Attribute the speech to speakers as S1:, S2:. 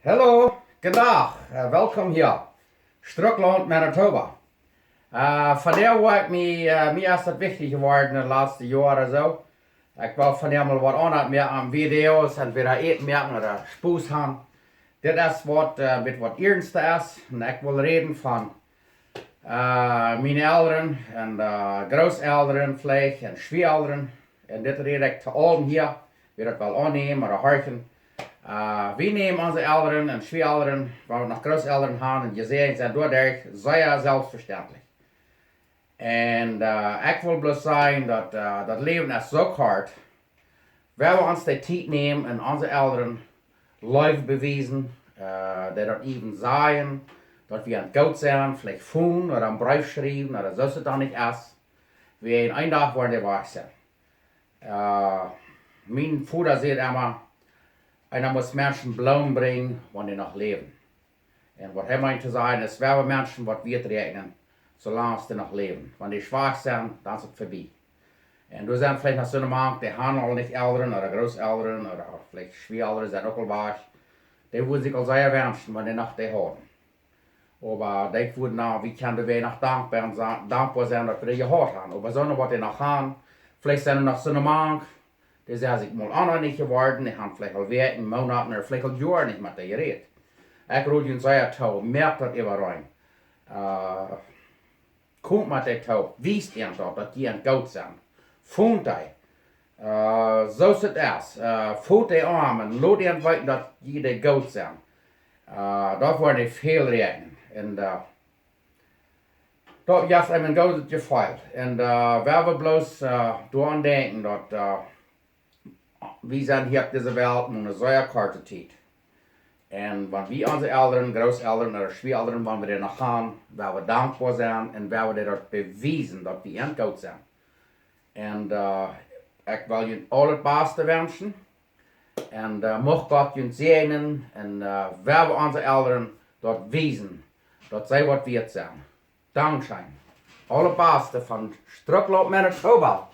S1: Hallo, gedag, welkom hier. Strukland, Manitoba. Vandaar waar mir is het wichtig geworden de laatste jaren zo. Ik wil vandaar mal wat anders meer aan video's en weer eten merken oder spoes gaan. Dit is wat met wat ernst is. En ik wil reden van mijn elren en grosselren, vleeg en schwiaelren. En dit red ik te allen hier. Weer het wel aannemen oder horchen. We nemen onze elren en schwiaelren, waar we naar grosselren gaan en je ziet zijn doordat zeer zelfverständlich. En ik wil bloos zeggen dat leven is zo kort. Waar we ons de tijd nemen en onze elren live bewijzen, dat even zeggen, dat we aan het goud zijn, vielleicht voelen, oder een brief schrijven, oder zo het dan niet is. We een dag worden wacht zijn. Mijn vader zegt immer, einer muss Menschen Blumen bringen, wenn die noch leben. Und was er meint zu sagen, es werden Menschen, was wir regnen, solange sie noch leben. Wenn die schwach sind, dann ist es vorbei. Und du sind vielleicht noch so eine Mann, die haben auch nicht Eltern oder Grosseltern oder vielleicht Schwieelren, sind auch wach. Die würden sich auch sehr wünschen, wenn die noch die haben. Aber die würden auch, wie können wir noch dankbar sein, dass wir die gehört haben. Aber so was die noch haben, vielleicht sind sie noch so eine Mann, die zijn zich mal anders niet geworden, die haben vielleicht al weken, Monaten oder vielleicht al Jahre nicht mit dir geredet. Ich rufe ihnen sehr toll, merkt das überall. Kommt mit dir toll, wisst ihr doch, dass die ein Gout sind. Funkt ihr. So ist es. Voelt die Armen, laat ihr weten, dass die de Gout sind. Dat worden die veel reden. En dat heeft hem Gout gefeilt. En waar we bloos dooraan denken, dat we zijn hier op deze wereld in een zeer korte tijd. En wanneer we onze eltern, grosseltern oder schwiaelren, wanneer we er nog gaan, waar we dankbaar zijn en waar we dat bewijzen dat we in goud zijn. En ik wil je al het beste wensen. En mocht God je zegenen en waar we onze eltern dat wijzen, dat zij wat waard zijn. Dankzij. Alle beste van Strukland, Manitoba.